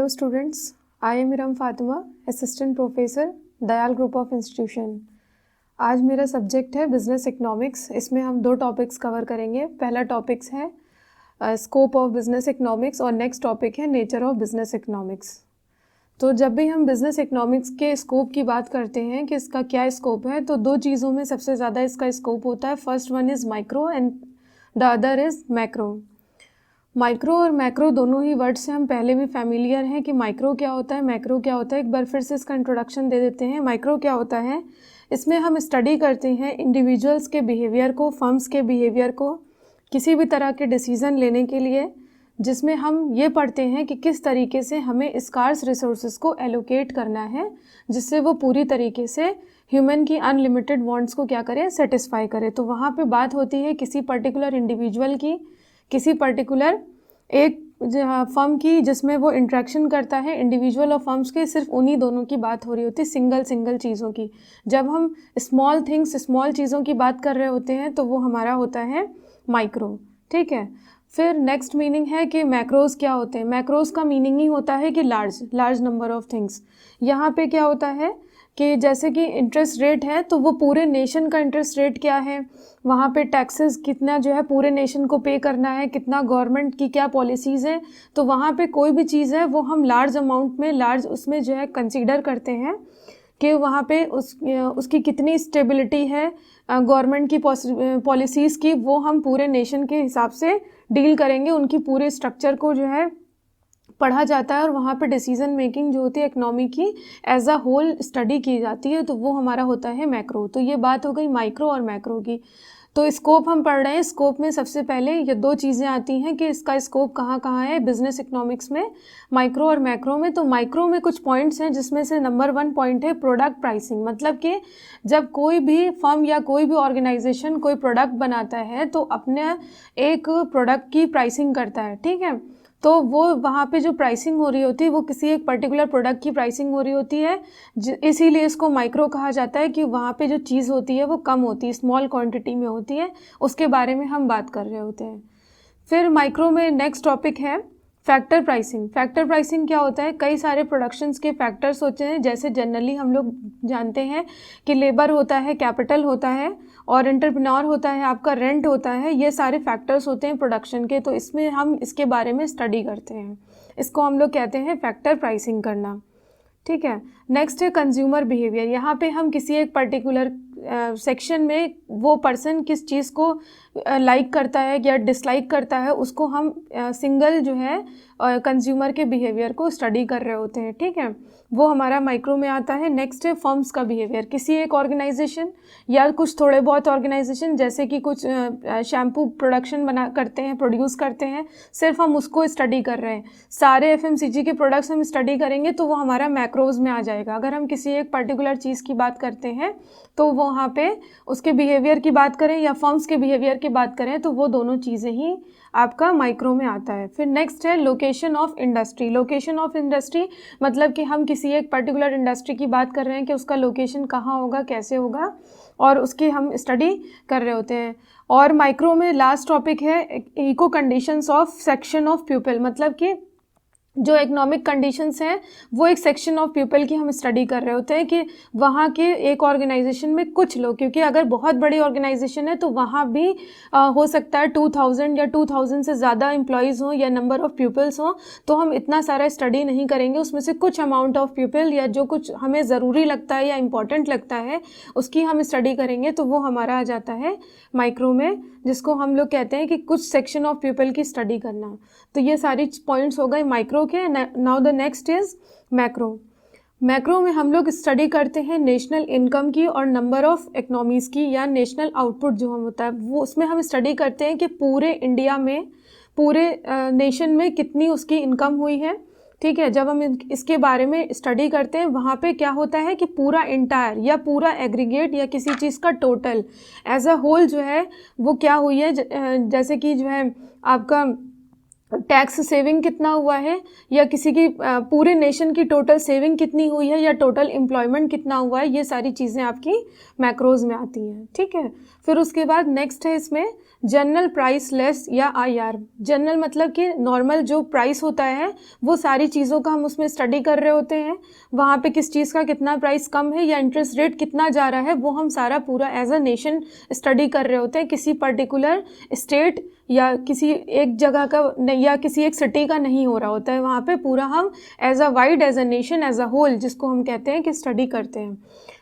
Hello students, I am Iram Fatima, assistant professor, Dayal group of institution. आज मेरा subject है business economics. इसमें हम दो टॉपिक्स कवर करेंगे। पहला टॉपिक्स है स्कोप ऑफ बिज़नेस इकोनॉमिक्स और नेक्स्ट टॉपिक है नेचर ऑफ बिज़नेस इकोनॉमिक्स। तो जब भी हम बिज़नेस इकोनॉमिक्स के स्कोप की बात करते हैं कि इसका क्या स्कोप है, तो दो चीज़ों में सबसे ज़्यादा इसका स्कोप होता है। First one is micro and the other is macro. Micro और मैक्रो दोनों ही वर्ड से हम पहले भी फैमिलियर हैं कि माइक्रो क्या होता है, मैक्रो क्या होता है। एक बार फिर से इसका इंट्रोडक्शन दे देते हैं। माइक्रो क्या होता है, इसमें हम स्टडी करते हैं इंडिविजुअल्स के बिहेवियर को, फर्म्स के बिहेवियर को, किसी भी तरह के डिसीज़न लेने के लिए, जिसमें हम ये पढ़ते हैं कि किस तरीके से हमें स्कार्स रिसोर्सेज को एलोकेट करना है, जिससे वो पूरी तरीके से ह्यूमन की अनलिमिटेड वांट्स को क्या करें, सेटिस्फाई करें। तो वहाँ पे बात होती है किसी पर्टिकुलर इंडिविजुअल की, किसी पर्टिकुलर एक फर्म की, जिसमें वो इंट्रैक्शन करता है इंडिविजुअल और फर्म्स के, सिर्फ उन्हीं दोनों की बात हो रही होती है, सिंगल चीज़ों की। जब हम स्मॉल थिंग्स, स्मॉल चीज़ों की बात कर रहे होते हैं तो वो हमारा होता है माइक्रो। ठीक है। फिर नेक्स्ट मीनिंग है कि मैक्रोज क्या होते हैं। मैक्रोज का मीनिंग ही होता है कि लार्ज नंबर ऑफ थिंग्स। यहाँ पे क्या होता है कि जैसे कि इंटरेस्ट रेट है, तो वो पूरे नेशन का इंटरेस्ट रेट क्या है, वहाँ पे टैक्सेस कितना जो है पूरे नेशन को पे करना है, कितना गवर्नमेंट की क्या पॉलिसीज़ हैं। तो वहाँ पे कोई भी चीज़ है वो हम लार्ज अमाउंट में, लार्ज उसमें जो है कंसीडर करते हैं कि वहाँ पे उसकी कितनी स्टेबिलिटी है गवर्नमेंट की पॉलिसीज़ की, वो हम पूरे नेशन के हिसाब से डील करेंगे। उनकी पूरे स्ट्रक्चर को जो है पढ़ा जाता है और वहाँ पे डिसीजन मेकिंग जो होती है इकोनॉमी की एज अ होल स्टडी की जाती है। तो वो हमारा होता है मैक्रो। तो ये बात हो गई माइक्रो और मैक्रो की। तो स्कोप हम पढ़ रहे हैं। स्कोप में सबसे पहले ये दो चीज़ें आती हैं कि इसका स्कोप कहाँ कहाँ है बिजनेस इकोनॉमिक्स में, माइक्रो और मैक्रो में। तो माइक्रो में कुछ पॉइंट्स हैं, जिसमें से नंबर 1 पॉइंट है प्रोडक्ट प्राइसिंग। मतलब कि जब कोई भी फर्म या कोई भी ऑर्गेनाइजेशन कोई प्रोडक्ट बनाता है तो अपने एक प्रोडक्ट की प्राइसिंग करता है। ठीक है। तो वो वहाँ पे जो प्राइसिंग हो रही होती है वो किसी एक पर्टिकुलर प्रोडक्ट की प्राइसिंग हो रही होती है, इसीलिए इसको माइक्रो कहा जाता है कि वहाँ पे जो चीज़ होती है वो कम होती है, स्मॉल क्वांटिटी में होती है, उसके बारे में हम बात कर रहे होते हैं। फिर माइक्रो में नेक्स्ट टॉपिक है फैक्टर प्राइसिंग। फैक्टर प्राइसिंग क्या होता है, कई सारे प्रोडक्शंस के फैक्टर्स होते हैं। जैसे जनरली हम लोग जानते हैं कि लेबर होता है, कैपिटल होता है और एंटरप्रेन्योर होता है, आपका रेंट होता है। ये सारे फैक्टर्स होते हैं प्रोडक्शन के। तो इसमें हम इसके बारे में स्टडी करते हैं। इसको हम लोग कहते हैं फैक्टर प्राइसिंग करना। ठीक है। नेक्स्ट है कंज्यूमर बिहेवियर। यहाँ पे हम किसी एक पर्टिकुलर सेक्शन में वो पर्सन किस चीज़ को लाइक करता है या डिसलाइक करता है, उसको हम सिंगल जो है कंज्यूमर के बिहेवियर को स्टडी कर रहे होते हैं। ठीक है। वो हमारा माइक्रो में आता है। नेक्स्ट है फर्म्स का बिहेवियर। किसी एक ऑर्गेनाइजेशन या कुछ थोड़े बहुत ऑर्गेनाइजेशन, जैसे कि कुछ शैम्पू प्रोडक्शन प्रोड्यूस करते हैं, सिर्फ हम उसको स्टडी कर रहे हैं। सारे FMCG के प्रोडक्ट्स हम स्टडी करेंगे तो वो हमारा मैक्रोज में आ जाएगा। अगर हम किसी एक पर्टिकुलर चीज़ की बात करते हैं तो वो वहाँ पे उसके बिहेवियर की बात करें या फर्म्स के बिहेवियर की बात करें, तो वो दोनों चीज़ें ही आपका माइक्रो में आता है। फिर नेक्स्ट है location of industry. Location of industry मतलब कि हम किसी एक पर्टिकुलर इंडस्ट्री की बात कर रहे हैं कि उसका लोकेशन कहाँ होगा, कैसे होगा, और उसकी हम स्टडी कर रहे होते हैं। और माइक्रो में लास्ट टॉपिक है eco conditions of section of people. मतलब कि जो इकोनॉमिक कंडीशंस हैं वो एक सेक्शन ऑफ पीपल की हम स्टडी कर रहे होते हैं कि वहाँ के एक ऑर्गेनाइजेशन में कुछ लोग, क्योंकि अगर बहुत बड़ी ऑर्गेनाइजेशन है तो वहाँ भी हो सकता है 2000 या 2000 से ज़्यादा एम्प्लॉयज़ हों या नंबर ऑफ़ पीपल्स हों। तो हम इतना सारा स्टडी नहीं करेंगे, उसमें से कुछ अमाउंट ऑफ पीपल या जो कुछ हमें ज़रूरी लगता है या इम्पॉर्टेंट लगता है उसकी हम स्टडी करेंगे। तो वो हमारा आ जाता है माइक्रो में, जिसको हम लोग कहते हैं कि कुछ सेक्शन ऑफ पीपल की स्टडी करना। तो ये सारी पॉइंट्स हो गए माइक्रो के। Now the next is macro. Macro में हम लोग स्टडी करते हैं नेशनल इनकम की और नंबर ऑफ इकोनॉमीज़ की, या नेशनल आउटपुट जो हम होता है वो, उसमें हम स्टडी करते हैं कि पूरे इंडिया में, पूरे नेशन में कितनी उसकी इनकम हुई है। ठीक है। जब हम इसके बारे में स्टडी करते हैं, वहाँ पे क्या होता है कि पूरा इंटायर या पूरा एग्रीगेट या किसी चीज़ का टोटल एज अ होल जो है वो क्या हुई है, जैसे कि जो है आपका टैक्स सेविंग कितना हुआ है, या किसी की पूरे नेशन की टोटल सेविंग कितनी हुई है, या टोटल एम्प्लॉयमेंट कितना हुआ है, ये सारी चीज़ें आपकी मैक्रोज में आती हैं। ठीक है, फिर उसके बाद नेक्स्ट है इसमें जनरल प्राइस लेस या आईआर। जनरल मतलब कि नॉर्मल जो प्राइस होता है वो सारी चीज़ों का हम उसमें स्टडी कर रहे होते हैं, वहाँ पे किस चीज़ का कितना प्राइस कम है या इंटरेस्ट रेट कितना जा रहा है, वो हम सारा पूरा एज अ नेशन स्टडी कर रहे होते हैं। किसी पर्टिकुलर स्टेट या किसी एक जगह का या किसी एक सिटी का नहीं हो रहा होता है, वहाँ पे पूरा हम as a wide as a nation as a whole जिसको हम कहते हैं कि स्टडी करते हैं।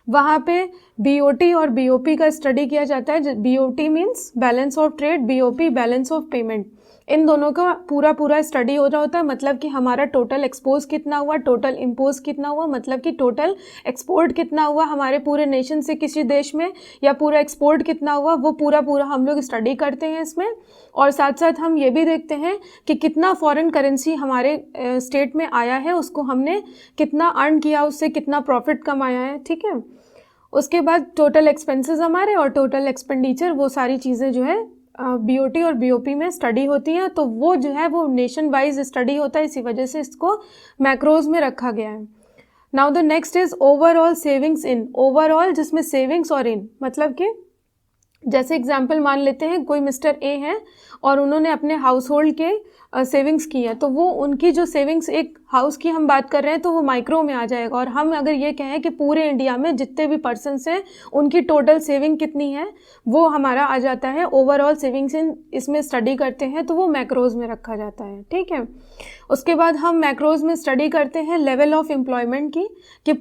वहाँ पे बीओटी और बीओपी का स्टडी किया जाता है। BOT means balance of trade, BOP balance of payment. इन दोनों का पूरा स्टडी हो रहा होता है, मतलब कि हमारा टोटल एक्सपोज कितना हुआ, टोटल इम्पोज कितना हुआ, मतलब कि टोटल एक्सपोर्ट कितना हुआ हमारे पूरे नेशन से किसी देश में, या पूरा एक्सपोर्ट कितना हुआ, वो पूरा हम लोग स्टडी करते हैं इसमें। और साथ साथ हम ये भी देखते हैं कि कितना फॉरेन करेंसी हमारे स्टेट में आया है, उसको हमने कितना अर्न किया, उससे कितना प्रॉफिट कमाया है। ठीक है, उसके बाद टोटल एक्सपेंसेस हमारे और टोटल एक्सपेंडिचर, वो सारी चीज़ें जो है बीओटी और बीओपी में स्टडी होती हैं। तो वो जो है वो नेशन वाइज स्टडी होता है, इसी वजह से इसको मैक्रोज में रखा गया है। Now the next is overall savings in. Overall जिसमें सेविंग्स और इन मतलब कि जैसे एग्जाम्पल मान लेते हैं कोई मिस्टर ए हैं और उन्होंने अपने हाउस होल्ड के सेविंग्स की है, तो वो उनकी जो सेविंग्स, एक हाउस की हम बात कर रहे हैं तो वो माइक्रो में आ जाएगा। और हम अगर ये कहें कि पूरे इंडिया में जितने भी पर्सन्स हैं उनकी टोटल सेविंग कितनी है, वो हमारा आ जाता है ओवरऑल सेविंग्स इन। इसमें स्टडी करते हैं तो वो मैक्रोज में रखा जाता है। ठीक है, उसके बाद हम मैक्रोज में स्टडी करते हैं लेवल ऑफ एम्प्लॉयमेंट की, कि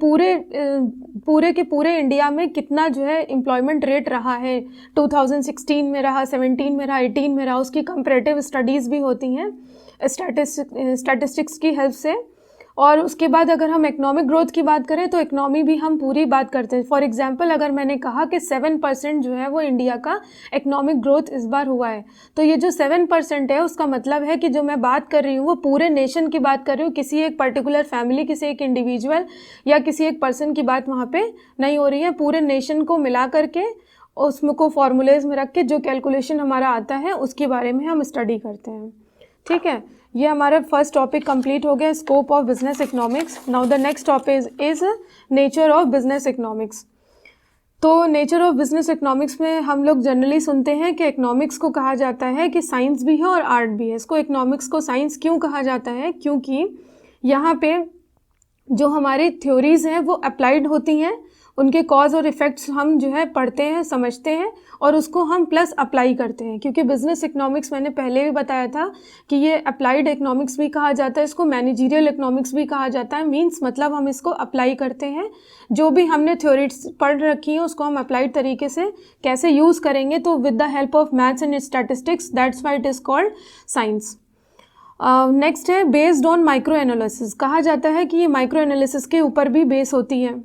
पूरे इंडिया में कितना जो है एम्प्लॉयमेंट रेट रहा है, 2016 में रहा, 17 में रहा, 18 में रहा, उसकी कंपैरेटिव स्टडीज़ भी होती हैं स्टैटिस्टिक्स की हेल्प से। और उसके बाद अगर हम इकोनॉमिक ग्रोथ की बात करें तो इकोनॉमी भी हम पूरी बात करते हैं। फॉर एग्जांपल अगर मैंने कहा कि 7% जो है वो इंडिया का इकोनॉमिक ग्रोथ इस बार हुआ है, तो ये जो 7% है उसका मतलब है कि जो मैं बात कर रही हूँ वो पूरे नेशन की बात कर रही हूँ, किसी एक पर्टिकुलर फैमिली, किसी एक इंडिविजुअल या किसी एक पर्सन की बात वहाँ पर नहीं हो रही है। पूरे नेशन को मिला करके उसमें को फॉर्मूलेज में रख के जो कैलकुलेशन हमारा आता है उसके बारे में हम स्टडी करते हैं। ठीक है, ये हमारा फर्स्ट टॉपिक कंप्लीट हो गया, scope of business economics. Now the next topic is nature of business economics. तो नेचर ऑफ बिजनेस इकोनॉमिक्स में हम लोग जनरली सुनते हैं कि इकोनॉमिक्स को कहा जाता है कि साइंस भी है और आर्ट भी है। इसको इकोनॉमिक्स को साइंस क्यों कहा जाता है? क्योंकि यहाँ पे जो हमारी थ्योरीज हैं वो अप्लाइड होती हैं, उनके कॉज और इफ़ेक्ट्स हम जो है पढ़ते हैं, समझते हैं और उसको हम प्लस अप्लाई करते हैं। क्योंकि बिजनेस इकोनॉमिक्स मैंने पहले भी बताया था कि ये अप्लाइड इकोनॉमिक्स भी कहा जाता है, इसको मैनेजरियल इकोनॉमिक्स भी कहा जाता है। मींस मतलब हम इसको अप्लाई करते हैं, जो भी हमने थ्योरीज पढ़ रखी है उसको हम अप्लाइड तरीके से कैसे यूज़ करेंगे, तो with the help of maths and statistics, that's why it is called science. Next है बेस्ड ऑन माइक्रो एनालिसिस। कहा जाता है कि ये माइक्रो एनालिसिस के ऊपर भी बेस होती है।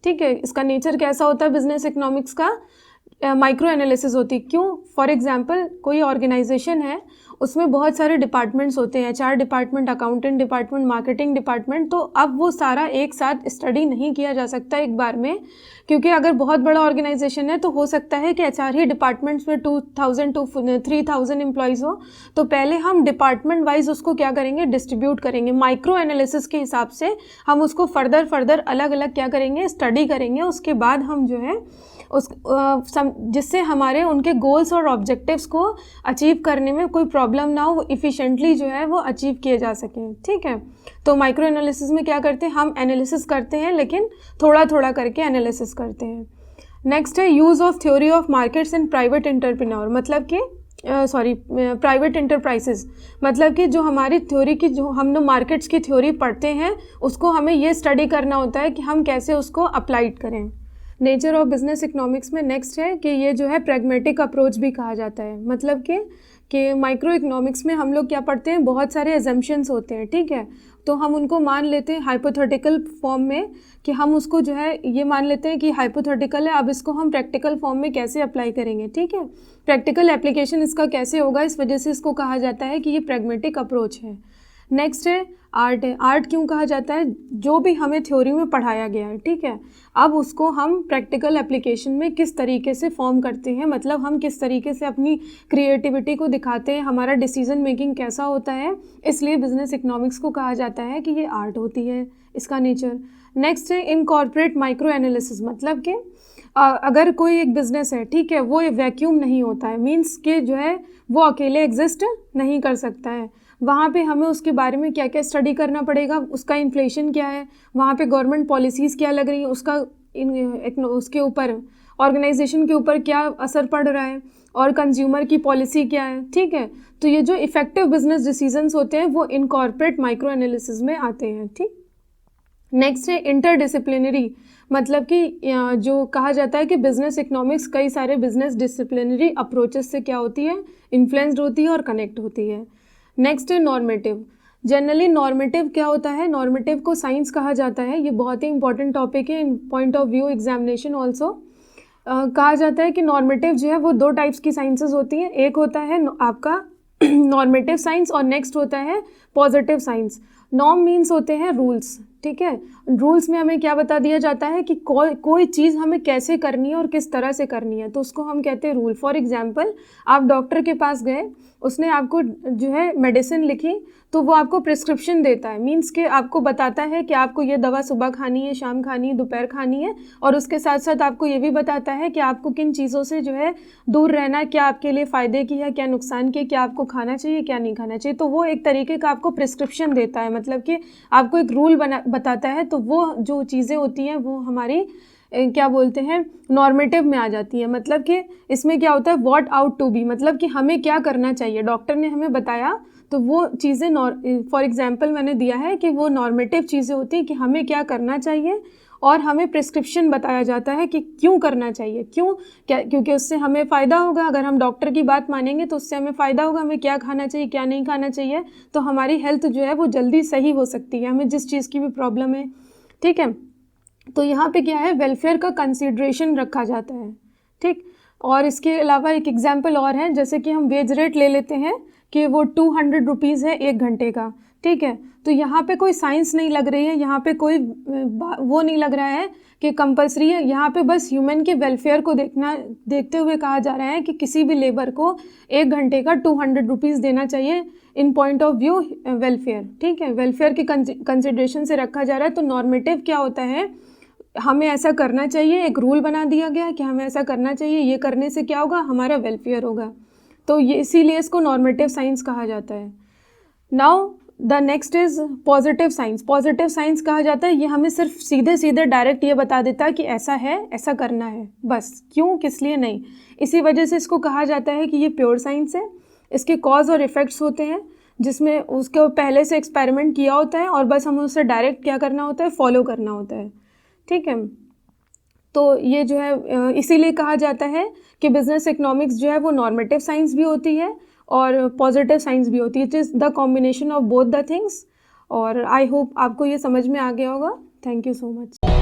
ठीक है, इसका नेचर कैसा होता है बिजनेस इकोनॉमिक्स का? माइक्रो एनालिसिस होती। क्यों? फॉर एग्जांपल कोई ऑर्गेनाइजेशन है, उसमें बहुत सारे डिपार्टमेंट्स होते हैं, HR department, accountant department, marketing department. तो अब वो सारा एक साथ स्टडी नहीं किया जा सकता एक बार में, क्योंकि अगर बहुत बड़ा ऑर्गेनाइजेशन है तो हो सकता है कि एचआर ही डिपार्टमेंट्स में 2000 to 3000 एम्प्लॉयज़ हो। तो पहले हम डिपार्टमेंट वाइज उसको क्या करेंगे, डिस्ट्रीब्यूट करेंगे। माइक्रो एनालिसिस के हिसाब से हम उसको फर्दर अलग अलग क्या करेंगे, स्टडी करेंगे। उसके बाद हम जो है जिससे हमारे उनके गोल्स और ऑब्जेक्टिव्स को अचीव करने में कोई प्रॉब्लम ना हो, इफ़िशेंटली जो है वो अचीव किए जा सकें। ठीक है, तो माइक्रो एनालिसिस में क्या करते हैं, हम एनालिसिस करते हैं लेकिन थोड़ा थोड़ा करके एनालिसिस करते हैं। नेक्स्ट है use of theory of markets and private entrepreneur, मतलब कि प्राइवेट एंटरप्राइजेज। मतलब कि जो हमारी थ्योरी की, जो हम लोग मार्केट्स की थ्योरी पढ़ते हैं उसको हमें ये स्टडी करना होता है कि हम कैसे उसको अप्लाइड करें। नेचर ऑफ बिजनेस इकोनॉमिक्स में नेक्स्ट है कि ये जो है प्रैग्मेटिक अप्रोच भी कहा जाता है। मतलब कि माइक्रो इकोनॉमिक्स में हम लोग क्या पढ़ते हैं, बहुत सारे एजम्पशंस होते हैं। ठीक है, तो हम उनको मान लेते हैं हाइपोथेटिकल फॉर्म में, कि हम उसको जो है ये मान लेते हैं कि हाइपोथेटिकल है, अब इसको हम प्रैक्टिकल फॉर्म में कैसे अप्लाई करेंगे। ठीक है, प्रैक्टिकल एप्लीकेशन इसका कैसे होगा, इस वजह से इसको कहा जाता है कि ये प्रैग्मेटिक अप्रोच है। नेक्स्ट है आर्ट है। आर्ट क्यों कहा जाता है? जो भी हमें थ्योरी में पढ़ाया गया है, ठीक है, अब उसको हम प्रैक्टिकल एप्लीकेशन में किस तरीके से फॉर्म करते हैं, मतलब हम किस तरीके से अपनी क्रिएटिविटी को दिखाते हैं, हमारा डिसीजन मेकिंग कैसा होता है, इसलिए बिजनेस इकोनॉमिक्स को कहा जाता है कि ये आर्ट होती है, इसका नेचर। नेक्स्ट है इनकॉर्पोरेट माइक्रो एनालिसिस, मतलब कि अगर कोई एक बिजनेस है, ठीक है, वो वैक्यूम नहीं होता है, मीन्स के जो है वो अकेले एग्जिस्ट नहीं कर सकता है, वहाँ पे हमें उसके बारे में क्या क्या स्टडी करना पड़ेगा, उसका इन्फ्लेशन क्या है, वहाँ पे गवर्नमेंट पॉलिसीज़ क्या लग रही है, उसका उसके ऊपर ऑर्गेनाइजेशन के ऊपर क्या असर पड़ रहा है, और कंज्यूमर की पॉलिसी क्या है, ठीक है। तो ये जो इफेक्टिव बिजनेस डिसीजंस होते हैं वो इनकॉर्पोरेट माइक्रो एनालिसिस में आते हैं, ठीक। नेक्स्ट है इंटरडिसिप्लिनरी, मतलब कि जो कहा जाता है कि बिजनेस इकोनॉमिक्स कई सारे बिजनेस डिसिप्लिनरी अप्रोचेस से क्या होती है, इन्फ्लुएंस्ड होती है और कनेक्ट होती है। नेक्स्ट है नॉर्मेटिव। जनरली नॉर्मेटिव क्या होता है? नॉर्मेटिव को साइंस कहा जाता है, ये बहुत ही इंपॉर्टेंट टॉपिक है in point of view examination also. कहा जाता है कि नॉर्मेटिव जो है वो दो टाइप्स की साइंसेस होती हैं, एक होता है आपका नॉर्मेटिव साइंस और नेक्स्ट होता है पॉजिटिव साइंस। नॉर्म मीन्स होते हैं रूल्स, ठीक है। रूल्स में हमें क्या बता दिया जाता है कि कोई चीज़ हमें कैसे करनी है और किस तरह से करनी है, तो उसको हम कहते हैं रूल। फॉर एग्जांपल, आप डॉक्टर के पास गए, उसने आपको जो है मेडिसिन लिखी, तो वो आपको प्रिस्क्रिप्शन देता है, मीन्स के आपको बताता है कि आपको ये दवा सुबह खानी है, शाम खानी है, दोपहर खानी है, और उसके साथ साथ आपको ये भी बताता है कि आपको किन चीज़ों से जो है दूर रहना है, क्या आपके लिए फ़ायदे की है, क्या नुकसान की, क्या आपको खाना चाहिए, क्या नहीं खाना चाहिए। तो वो एक तरीके का आपको प्रिस्क्रिप्शन देता है, मतलब कि आपको एक रूल बताता है। तो वो जो चीज़ें होती हैं वो हमारी क्या बोलते हैं, नॉर्मेटिव में आ जाती है। मतलब कि इसमें क्या होता है, व्हाट आउट टू बी, मतलब कि हमें क्या करना चाहिए, डॉक्टर ने हमें बताया, तो वो चीज़ें फॉर एग्जांपल मैंने दिया है कि वो नॉर्मेटिव चीज़ें होती हैं कि हमें क्या करना चाहिए, और हमें प्रिस्क्रिप्शन बताया जाता है कि क्यों करना चाहिए, क्योंकि उससे हमें फ़ायदा होगा। अगर हम डॉक्टर की बात मानेंगे तो उससे हमें फ़ायदा होगा, हमें क्या खाना चाहिए, क्या नहीं खाना चाहिए, तो हमारी हेल्थ जो है वो जल्दी सही हो सकती है, हमें जिस चीज़ की भी प्रॉब्लम है, ठीक है। तो यहाँ पे क्या है, वेलफेयर का कंसिडरेशन रखा जाता है, ठीक। और इसके अलावा एक एग्जांपल और है, जैसे कि हम वेज रेट ले लेते हैं कि वो 200 रुपीज़ है 1 घंटे का, ठीक है। तो यहाँ पे कोई साइंस नहीं लग रही है, यहाँ पे कोई वो नहीं लग रहा है कि कंपलसरी है, यहाँ पे बस ह्यूमन के वेलफेयर को देखते हुए कहा जा रहा है कि किसी भी लेबर को 1 घंटे का 200 रुपीज़ देना चाहिए इन पॉइंट ऑफ व्यू वेलफेयर, ठीक है। वेलफेयर के कंसिडरेशन से रखा जा रहा है। तो नॉर्मेटिव क्या होता है, हमें ऐसा करना चाहिए, एक रूल बना दिया गया कि हमें ऐसा करना चाहिए, ये करने से क्या होगा, हमारा वेलफेयर होगा, तो ये इसीलिए इसको नॉर्मेटिव साइंस कहा जाता है। Now the next is positive science. Positive science कहा जाता है, ये हमें सिर्फ सीधे सीधे डायरेक्ट ये बता देता है कि ऐसा है, ऐसा करना है, बस क्यों किस लिए नहीं। इसी वजह से इसको कहा जाता है कि ये प्योर साइंस है। इसके कॉज और इफ़ेक्ट्स होते हैं, जिसमें उसके पहले से एक्सपेरिमेंट किया होता है और बस हमें उससे डायरेक्ट क्या करना होता है, फॉलो करना होता है, ठीक है। तो ये जो है इसीलिए कहा जाता है कि बिजनेस इकोनॉमिक्स जो है वो नॉर्मेटिव साइंस भी होती है और पॉजिटिव साइंस भी होती है। It is the combination of both the things. और आई होप आपको ये समझ में आ गया होगा। Thank you so much.